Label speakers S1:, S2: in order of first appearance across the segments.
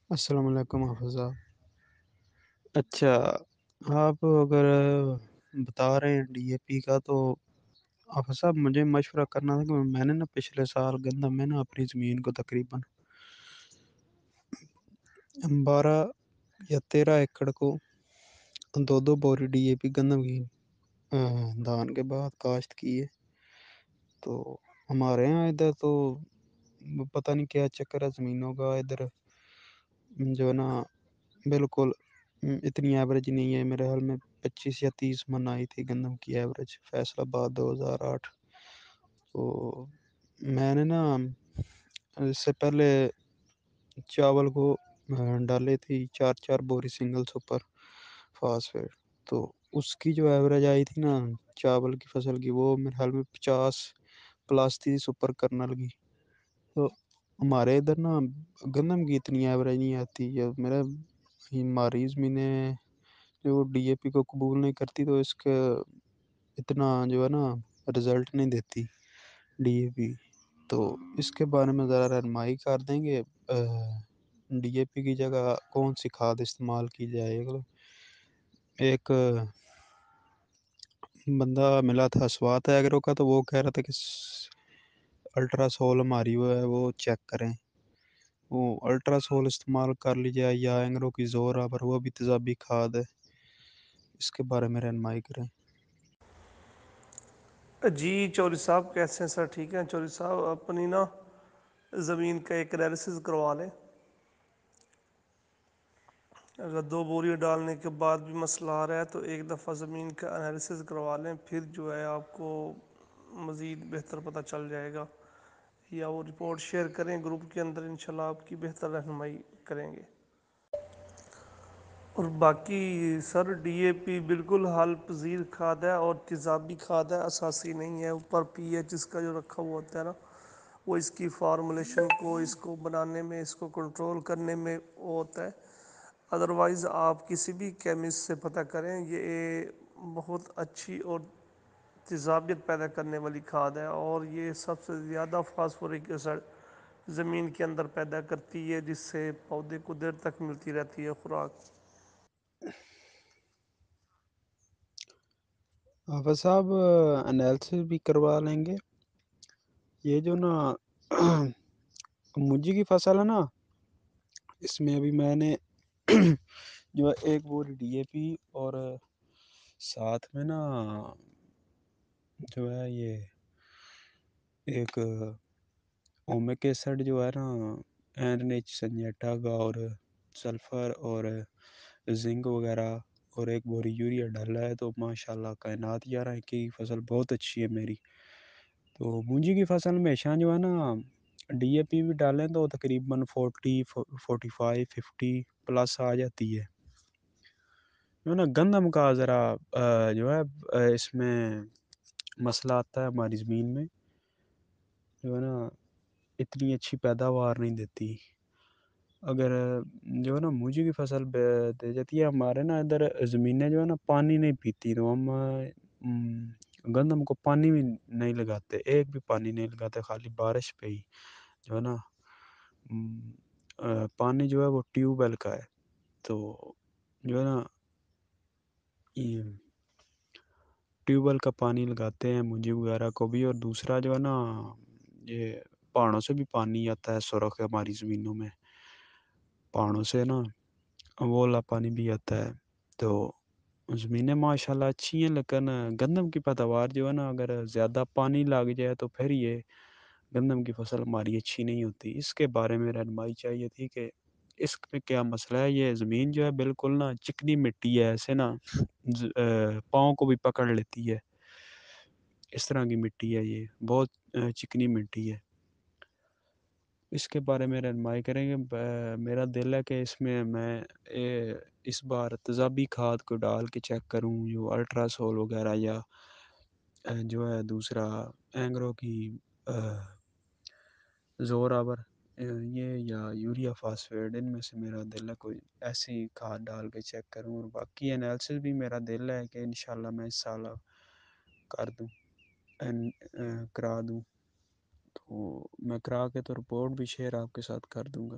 S1: السلام علیکم حافظ صاحب۔ اچھا، آپ اگر بتا رہے ہیں ڈی اے پی کا، تو حافظ صاحب مجھے مشورہ کرنا تھا کہ میں نے نا پچھلے سال گندم میں نا اپنی زمین کو تقریباً 12 یا 13 ایکڑ کو 2 بوری ڈی اے پی گندم کی دھان کے بعد کاشت کی ہے۔ تو ہمارے یہاں ادھر تو پتہ نہیں کیا چکر ہے زمینوں کا، ادھر جو ہے نا بالکل اتنی ایوریج نہیں ہے۔ میرے حال میں 25 یا 30 من آئی تھی گندم کی ایوریج فیصل آباد 2008۔ تو میں نے نا اس سے پہلے چاول کو ڈالے تھی 4 بوری سنگل سپر فاسفیٹ، تو اس کی جو ایوریج آئی تھی نا چاول کی فصل کی، وہ میرے خیال میں 50 پلس تھی سپر کرنل کی۔ تو ہمارے ادھر نا گندم کی اتنی ایوریج نہیں آتی ہے۔ ہماری زمینیں جو ڈی اے پی کو قبول نہیں کرتی، تو اس کا اتنا جو ہے نا رزلٹ نہیں دیتی ڈی اے پی۔ تو اس کے بارے میں ذرا رہنمائی کر دیں گے، ڈی اے پی کی جگہ کون سی کھاد استعمال کی جائے گا؟ ایک بندہ ملا تھا سوات ایگرو کا، تو وہ کہہ رہا تھا کہ الٹرا سول ہماری وہ ہے وہ چیک کریں، وہ الٹرا سول استعمال کر لیجیے، یا اینگرو کی زور آور، وہ بھی تیزابی کھاد ہے، اس کے بارے میں رہنمائی کریں۔
S2: جی چوری صاحب کیسے ہیں سر؟ ٹھیک ہیں چوری صاحب؟ اپنی نا زمین کا ایک انالیسس کروا لیں۔ اگر 2 بوری ڈالنے کے بعد بھی مسئلہ آ رہا ہے تو ایک دفعہ زمین کا انالیسس کروا لیں، پھر جو ہے آپ کو مزید بہتر پتہ چل جائے گا، یا وہ رپورٹ شیئر کریں گروپ کے اندر، انشاءاللہ آپ کی بہتر رہنمائی کریں گے۔ اور باقی سر ڈی اے پی بالکل حل پذیر کھاد ہے اور تیزابی کھاد ہے، اساسی نہیں ہے۔ اوپر پی ایچ اس کا جو رکھا ہوا ہوتا ہے نا، وہ اس کی فارمولیشن کو، اس کو بنانے میں، اس کو کنٹرول کرنے میں وہ ہوتا ہے۔ ادروائز آپ کسی بھی کیمسٹ سے پتہ کریں، یہ بہت اچھی اور تیزابیت پیدا کرنے والی کھاد ہے، اور یہ سب سے زیادہ فاسفورک ایسڈ زمین کے اندر پیدا کرتی ہے، جس سے پودے کو دیر تک ملتی رہتی ہے خوراک۔
S1: حافظ صاحب انالیسس بھی کروا لیں گے۔ یہ جو نا مجھے کی فصل ہے نا، اس میں ابھی میں نے جو ہے 1 بوری ڈی اے پی اور ساتھ میں نا جو ہے یہ ایک اومک ایسڈ جو ہے نا این ایچ سنجیٹا کا، اور سلفر اور زنک وغیرہ، اور 1 بوری یوریا ڈالا ہے، تو ماشاءاللہ کائنات 11 کی فصل بہت اچھی ہے میری۔ تو مونجی کی فصل میں ہمیشہ جو ہے نا ڈی اے پی بھی ڈالیں تو تقریباً 45 50 پلس آ جاتی ہے۔ جو ہے نا گندم کا ذرا جو ہے اس میں مسئلہ آتا ہے ہماری زمین میں، جو ہے نا اتنی اچھی پیداوار نہیں دیتی۔ اگر جو ہے نا مونجی کی فصل دے جاتی ہے، ہمارے نا ادھر زمینیں جو ہے نا پانی نہیں پیتی، تو ہم گندم کو پانی بھی نہیں لگاتے، ایک بھی پانی نہیں لگاتے، خالی بارش پہ ہی جو ہے نا پانی جو ہے وہ ٹیوب ویل کا ہے۔ تو جو ہے نا یہ ٹیوب ویل کا پانی لگاتے ہیں مونجی وغیرہ کو بھی، اور دوسرا جو ہے نا یہ پہاڑوں سے بھی پانی آتا ہے، سرخ ہماری زمینوں میں پہاڑوں سے نا وہ والا پانی بھی آتا ہے۔ تو زمینیں ماشاءاللہ اچھی ہیں، لیکن گندم کی پیداوار جو ہے نا اگر زیادہ پانی لگ جائے تو پھر یہ گندم کی فصل ہماری اچھی نہیں ہوتی۔ اس کے بارے میں رہنمائی چاہیے تھی کہ اس میں کیا مسئلہ ہے۔ یہ زمین جو ہے بالکل نا چکنی مٹی ہے، ایسے نا پاؤں کو بھی پکڑ لیتی ہے، اس طرح کی مٹی ہے، یہ بہت چکنی مٹی ہے۔ اس کے بارے میں رہنمائی کریں گے۔ میرا دل ہے کہ اس میں اس بار تیزابی کھاد کو ڈال کے چیک کروں، جو الٹرا سول وغیرہ، یا جو ہے دوسرا اینگرو کی زور آور یہ، یا یوریا فاسفیٹ، ان میں سے میرا دل ہے کوئی ایسی کھاد ڈال کے چیک کروں۔ اور باقی انالیسس بھی میرا دل ہے کہ انشاءاللہ میں اس سال کر دوں، کرا دوں، تو میں کرا کے تو رپورٹ بھی شیئر آپ کے ساتھ کر دوں گا۔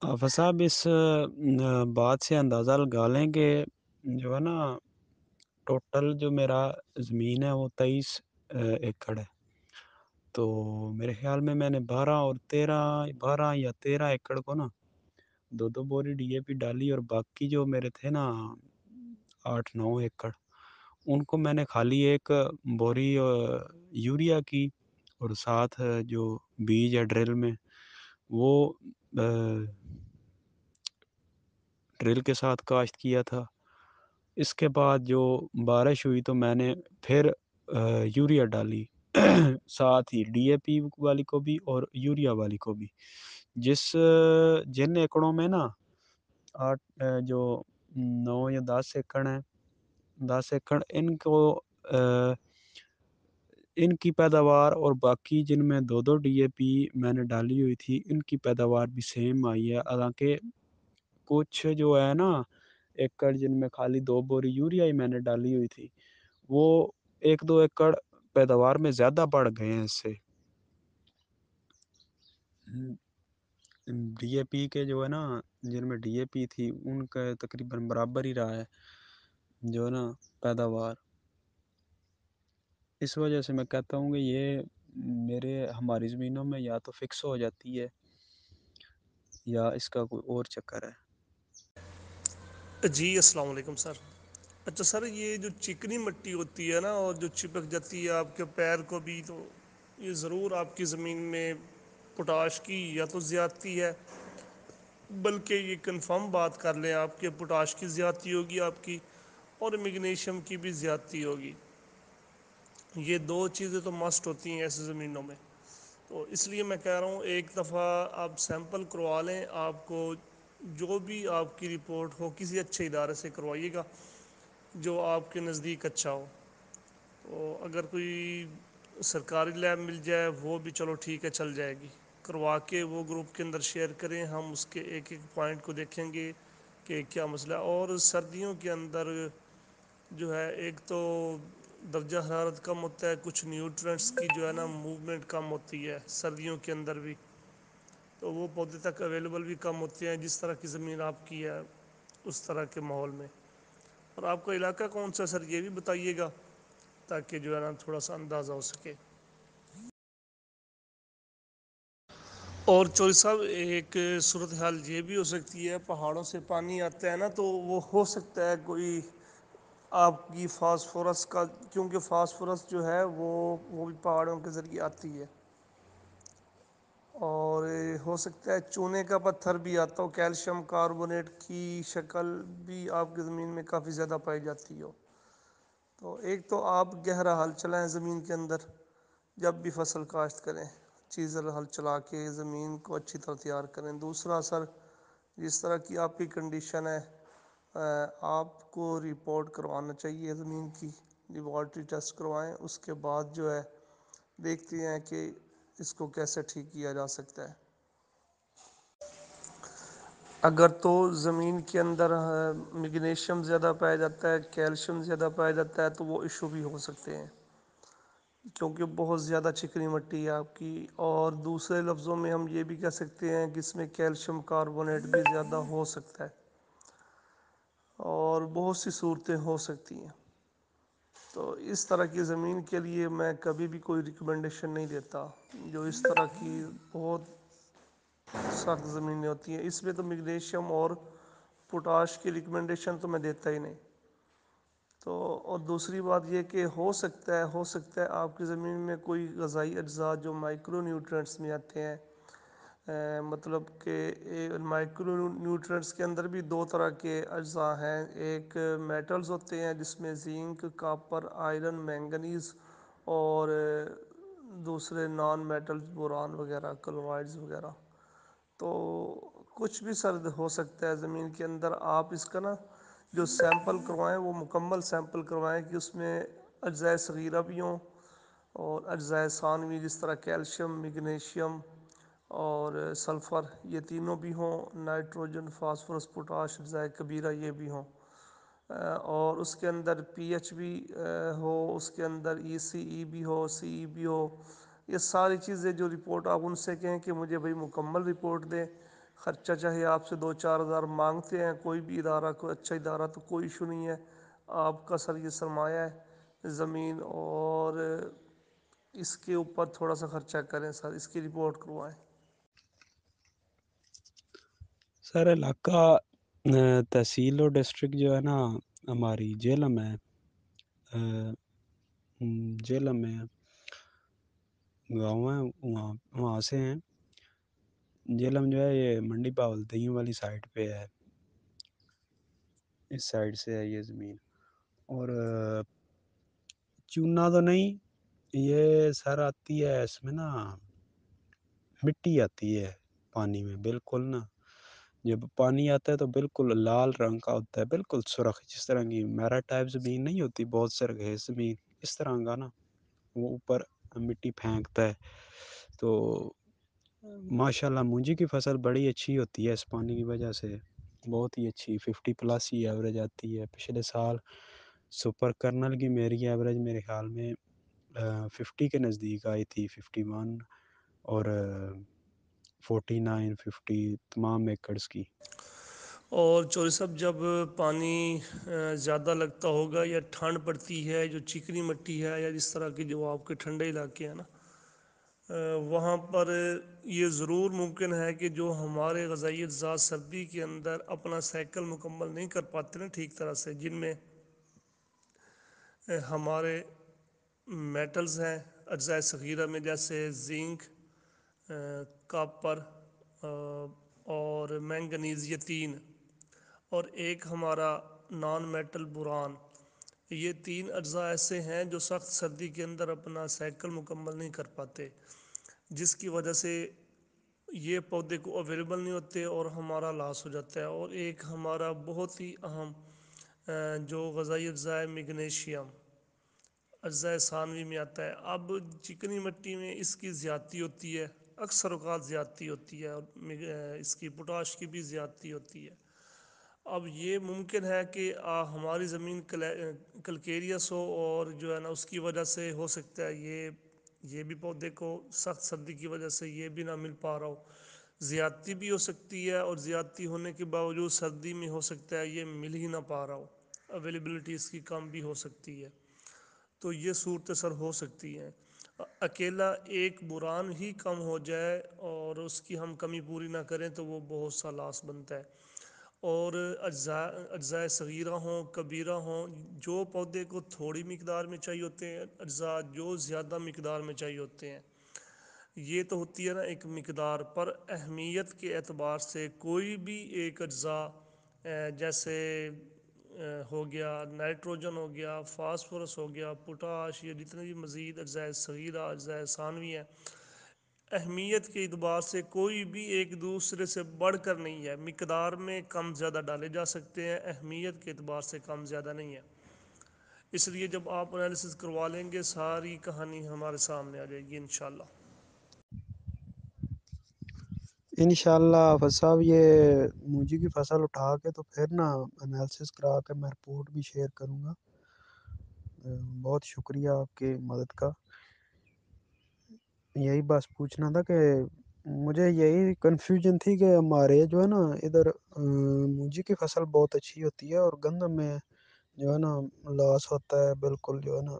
S1: آفا صاحب اس بات سے اندازہ لگا لیں کہ جو ہے نا ٹوٹل جو میرا زمین ہے وہ 23 ایکڑ ہے. تو میرے خیال میں نے 12 یا 13 ایکڑ کو نا 2 بوری ڈی اے پی ڈالی، اور باقی جو میرے تھے نا 8 9 ایکڑ، ان کو میں نے خالی ایک بوری یوریا کی، اور ساتھ جو بیج ہے ڈرل میں وہ ڈرل کے ساتھ کاشت کیا تھا. اس کے بعد جو بارش ہوئی تو میں نے پھر یوریا ڈالی ساتھ ہی ڈی اے پی والی کو بھی اور یوریا والی کو بھی. جن ایکڑوں میں نا 9 یا 10 ایکڑ ہیں، 10 ایکڑ ان کو ان کی پیداوار، اور باقی جن میں 2 2 ڈی اے پی میں نے ڈالی ہوئی تھی ان کی پیداوار بھی سیم آئی ہے. حالانکہ کچھ جو ہے نا ایکڑ جن میں خالی 2 بوری یوریا ہی میں نے ڈالی ہوئی تھی، وہ 1 2 ایکڑ پیداوار میں زیادہ بڑھ گئے ہیں اس سے. ڈی اے پی کے جو ہے نا جن میں ڈی اے پی تھی ان کا تقریباً برابر ہی رہا ہے جو ہے نا پیداوار. اس وجہ سے میں کہتا ہوں کہ یہ ہماری زمینوں میں یا تو فکس ہو جاتی ہے یا اس کا کوئی اور چکر ہے.
S2: جی السلام علیکم سر. اچھا سر، یہ جو چکنی مٹی ہوتی ہے نا اور جو چپک جاتی ہے آپ کے پیر کو بھی، تو یہ ضرور آپ کی زمین میں پوٹاش کی یا تو زیادتی ہے، بلکہ یہ کنفرم بات کر لیں آپ کے پوٹاش کی زیادتی ہوگی آپ کی، اور میگنیشیم کی بھی زیادتی ہوگی. یہ دو چیزیں تو مسٹ ہوتی ہیں ایسی زمینوں میں. تو اس لیے میں کہہ رہا ہوں ایک دفعہ آپ سیمپل کروا لیں. آپ کو جو بھی آپ کی رپورٹ ہو کسی اچھے ادارے سے کروائیے گا جو آپ کے نزدیک اچھا ہو. تو اگر کوئی سرکاری لیب مل جائے وہ بھی چلو ٹھیک ہے، چل جائے گی. کروا کے وہ گروپ کے اندر شیئر کریں، ہم اس کے ایک ایک پوائنٹ کو دیکھیں گے کہ کیا مسئلہ. اور سردیوں کے اندر جو ہے ایک تو درجہ حرارت کم ہوتا ہے، کچھ نیوٹرنٹس کی جو ہے نا موومنٹ کم ہوتی ہے سردیوں کے اندر بھی، تو وہ پودے تک اویلیبل بھی کم ہوتے ہیں جس طرح کی زمین آپ کی ہے اس طرح کے ماحول میں. اور آپ کا علاقہ کون سا سر یہ بھی بتائیے گا تاکہ جو ہے نا تھوڑا سا اندازہ ہو سکے. اور چوری صاحب ایک صورتحال یہ بھی ہو سکتی ہے، پہاڑوں سے پانی آتا ہے نا تو وہ ہو سکتا ہے کوئی آپ کی فاسفورس کا، کیونکہ فاسفورس جو ہے وہ بھی پہاڑوں کے ذریعے آتی ہے. اور ہو سکتا ہے چونے کا پتھر بھی آتا ہو، کیلشیم کاربونیٹ کی شکل بھی آپ کی زمین میں کافی زیادہ پائی جاتی ہو. تو ایک تو آپ گہرا حل چلائیں زمین کے اندر جب بھی فصل کاشت کریں، چیزر حل چلا کے زمین کو اچھی طرح تیار کریں. دوسرا اثر جس طرح کی آپ کی کنڈیشن ہے، آپ کو رپورٹ کروانا چاہیے زمین کی، لیبارٹری ٹیسٹ کروائیں. اس کے بعد جو ہے دیکھتے ہیں کہ اس کو کیسے ٹھیک کیا جا سکتا ہے. اگر تو زمین کے اندر میگنیشیم زیادہ پایا جاتا ہے، کیلشیم زیادہ پایا جاتا ہے، تو وہ ایشو بھی ہو سکتے ہیں کیونکہ بہت زیادہ چکنی مٹی ہے آپ کی. اور دوسرے لفظوں میں ہم یہ بھی کہہ سکتے ہیں کہ اس میں کیلشیم کاربونیٹ بھی زیادہ ہو سکتا ہے، اور بہت سی صورتیں ہو سکتی ہیں. تو اس طرح کی زمین کے لیے میں کبھی بھی کوئی ریکمنڈیشن نہیں دیتا جو اس طرح کی بہت سخت زمینیں ہوتی ہیں. اس میں تو میگنیشیم اور پوٹاش کی ریکمنڈیشن تو میں دیتا ہی نہیں. تو اور دوسری بات یہ کہ ہو سکتا ہے آپ کی زمین میں کوئی غذائی اجزاء جو مائکرو نیوٹرنٹس میں آتے ہیں، مطلب کہ مائکرو نیوٹرنٹس کے اندر بھی دو طرح کے اجزاء ہیں. ایک میٹلز ہوتے ہیں جس میں زنک، کاپر، آئرن، مینگنیز، اور دوسرے نان میٹلز بوران وغیرہ، کلورائڈز وغیرہ. تو کچھ بھی سرد ہو سکتا ہے زمین کے اندر. آپ اس کا نا جو سیمپل کروائیں وہ مکمل سیمپل کروائیں کہ اس میں اجزاء صغیرہ بھی ہوں اور اجزاء ثانوی جس طرح کیلشیم، میگنیشیم اور سلفر یہ تینوں بھی ہوں، نائٹروجن، فاسفورس، پوٹاش، اجزاء کبیرہ یہ بھی ہوں، اور اس کے اندر پی ایچ بھی ہو، اس کے اندر ای سی ای بھی ہو، سی ای بھی ہو. یہ ساری چیزیں جو رپورٹ آپ ان سے کہیں کہ مجھے بھائی مکمل رپورٹ دیں، خرچہ چاہے آپ سے 2-4 ہزار مانگتے ہیں کوئی بھی ادارہ، کوئی اچھا ادارہ، تو کوئی ایشو نہیں ہے، آپ کا سر یہ سرمایہ ہے زمین، اور اس کے اوپر تھوڑا سا خرچہ کریں سر، اس کی رپورٹ کروائیں۔
S1: سر علاقہ تحصیل اور ڈسٹرکٹ جو ہے نا ہماری جہلم ہے، جہلم میں گاؤں ہے، وہاں سے ہیں۔ جہلم جو ہے یہ منڈی باولدین والی سائڈ پہ ہے، اس سائڈ سے ہے یہ زمین۔ اور چونا تو نہیں، یہ سر آتی ہے اس میں نا مٹی آتی ہے پانی میں، بالکل نا جب پانی آتا ہے تو بالکل لال رنگ کا ہوتا ہے، بالکل سرخ، جس طرح کی میرا ٹائپ زمین نہیں ہوتی، بہت سرخ زمین اس طرح کا نا، وہ اوپر مٹی پھینکتا ہے۔ تو ماشاء اللہ مونجی کی فصل بڑی اچھی ہوتی ہے اس پانی کی وجہ سے، بہت ہی اچھی، 50+ ہی ایوریج آتی ہے۔ پچھلے سال سپر کرنل کی میری ایوریج میرے خیال میں 50 کے نزدیک آئی تھی، 51 اور 49 50 تمام ایکڑس کی۔
S2: اور چوری صاحب جب پانی زیادہ لگتا ہوگا یا ٹھنڈ پڑتی ہے، جو چکنی مٹی ہے یا اس طرح کی جو آپ کے ٹھنڈے علاقے ہیں نا، وہاں پر یہ ضرور ممکن ہے کہ جو ہمارے غذائی اجزاء سردی کے اندر اپنا سائیکل مکمل نہیں کر پاتے نا ٹھیک طرح سے، جن میں ہمارے میٹلز ہیں اجزاء صغیرہ میں، جیسے زنک، کاپر اور مینگنیز، یہ تین، اور ایک ہمارا نان میٹل بوران، یہ تین اجزاء ایسے ہیں جو سخت سردی کے اندر اپنا سائیکل مکمل نہیں کر پاتے، جس کی وجہ سے یہ پودے کو اویلیبل نہیں ہوتے اور ہمارا لاس ہو جاتا ہے۔ اور ایک ہمارا بہت ہی اہم جو غذائی اجزاء ہے میگنیشیم، اجزاء ثانوی میں آتا ہے۔ اب چکنی مٹی میں اس کی زیادتی ہوتی ہے، اکثر اوقات زیادتی ہوتی ہے، اور اس کی پوٹاش کی بھی زیادتی ہوتی ہے۔ اب یہ ممکن ہے کہ ہماری زمین کلکیریس ہو، اور جو ہے نا اس کی وجہ سے ہو سکتا ہے یہ بھی پودے کو سخت سردی کی وجہ سے یہ بھی نہ مل پا رہا ہو، زیادتی بھی ہو سکتی ہے، اور زیادتی ہونے کے باوجود سردی میں ہو سکتا ہے یہ مل ہی نہ پا رہا ہو، اویلیبلٹی اس کی کم بھی ہو سکتی ہے۔ تو یہ صورت سر ہو سکتی ہیں، اکیلا ایک بوران ہی کم ہو جائے اور اس کی ہم کمی پوری نہ کریں تو وہ بہت سا لاس بنتا ہے۔ اور اجزاء صغیرہ ہوں، کبیرہ ہوں، جو پودے کو تھوڑی مقدار میں چاہیے ہوتے ہیں، اجزاء جو زیادہ مقدار میں چاہیے ہوتے ہیں، یہ تو ہوتی ہے نا ایک مقدار پر، اہمیت کے اعتبار سے کوئی بھی ایک اجزاء جیسے ہو گیا نائٹروجن، ہو گیا فاسفورس، ہو گیا پوٹاش، یہ جتنے بھی مزید اجزاء صغیرہ، اجزاء ثانوی ہیں، اہمیت کے اعتبار سے کوئی بھی ایک دوسرے سے بڑھ کر نہیں ہے، مقدار میں کم زیادہ ڈالے جا سکتے ہیں، اہمیت کے اعتبار سے کم زیادہ نہیں ہے۔ اس لیے جب آپ انالیسس کروا لیں گے ساری کہانی ہمارے سامنے آ جائے گی انشاءاللہ۔
S1: انشاءاللہ حافظ صاحب یہ مونجی کی فصل اٹھا کے تو پھر نا انالیسس کرا کے میں رپورٹ بھی شیئر کروں گا۔ بہت شکریہ آپ کی مدد کا۔ یہی بس پوچھنا تھا کہ مجھے یہی کنفیوژن تھی کہ ہمارے جو ہے نا ادھر مونجی کی فصل بہت اچھی ہوتی ہے، اور گندم میں جو ہے نا لاس ہوتا ہے، بالکل جو ہے نا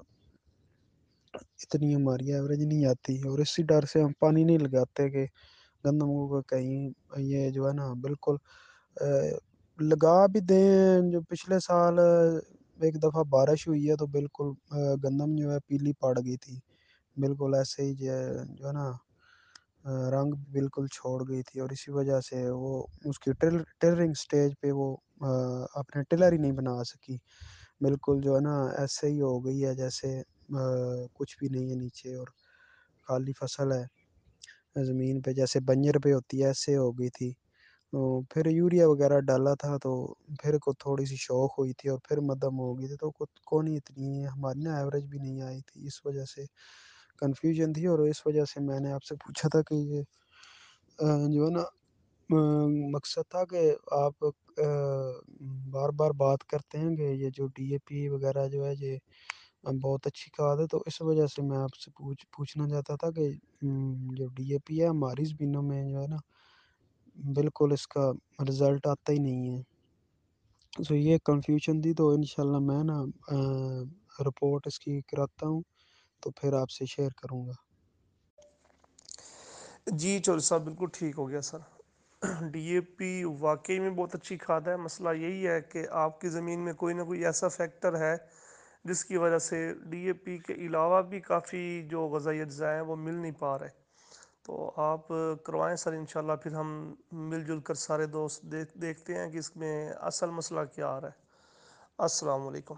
S1: اتنی ہماری ایوریج نہیں آتی، اور اسی ڈر سے ہم پانی نہیں لگاتے کہ گندم کو کہیں یہ جو ہے نا بالکل لگا بھی دیں۔ جو پچھلے سال ایک دفعہ بارش ہوئی ہے تو بالکل گندم جو ہے پیلی پڑ گئی تھی، بالکل ایسے ہی جو ہے نا رنگ بالکل چھوڑ گئی تھی، اور اسی وجہ سے وہ اس کی ٹلرنگ سٹیج پہ وہ اپنے ٹلر ہی نہیں بنا سکی، بالکل جو ہے نا ایسے ہی ہو گئی ہے جیسے کچھ بھی نہیں ہے نیچے، اور خالی فصل ہے زمین پہ، جیسے بنجر پہ ہوتی ہے ایسے ہو گئی تھی۔ تو پھر یوریا وغیرہ ڈالا تھا تو پھر کو تھوڑی سی شوق ہوئی تھی، اور پھر مدم ہو گئی تھی، تو کون ہی اتنی ہماری نا ایوریج بھی نہیں آئی تھی، اس وجہ سے کنفیوژن تھی، اور اس وجہ سے میں نے آپ سے پوچھا تھا کہ یہ جو ہے نا مقصد تھا کہ آپ بار بار بات کرتے ہیں کہ یہ جو ڈی اے پی وغیرہ جو ہے یہ بہت اچھی کھاد ہے، تو اس وجہ سے میں آپ سے پوچھنا چاہتا تھا کہ جو ڈی اے پی ہے ہماری زمینوں میں جو ہے نا بالکل اس کا رزلٹ آتا ہی نہیں ہے. سو یہ کنفیوژن تھی، تو انشاءاللہ میں نا رپورٹ اس کی کراتا ہوں تو پھر آپ سے شیئر کروں گا.
S2: جی چودھری صاحب بالکل ٹھیک ہو گیا سر. ڈی اے پی واقعی میں بہت اچھی کھاد ہے. مسئلہ یہی ہے کہ آپ کی زمین میں کوئی نہ کوئی ایسا فیکٹر ہے جس کی وجہ سے ڈی اے پی کے علاوہ بھی کافی جو غذائی اجزاء ہیں وہ مل نہیں پا رہے. تو آپ کروائیں سر انشاءاللہ، پھر ہم مل جل کر سارے دوست دیکھتے ہیں کہ اس میں اصل مسئلہ کیا آ رہا ہے. السلام علیکم.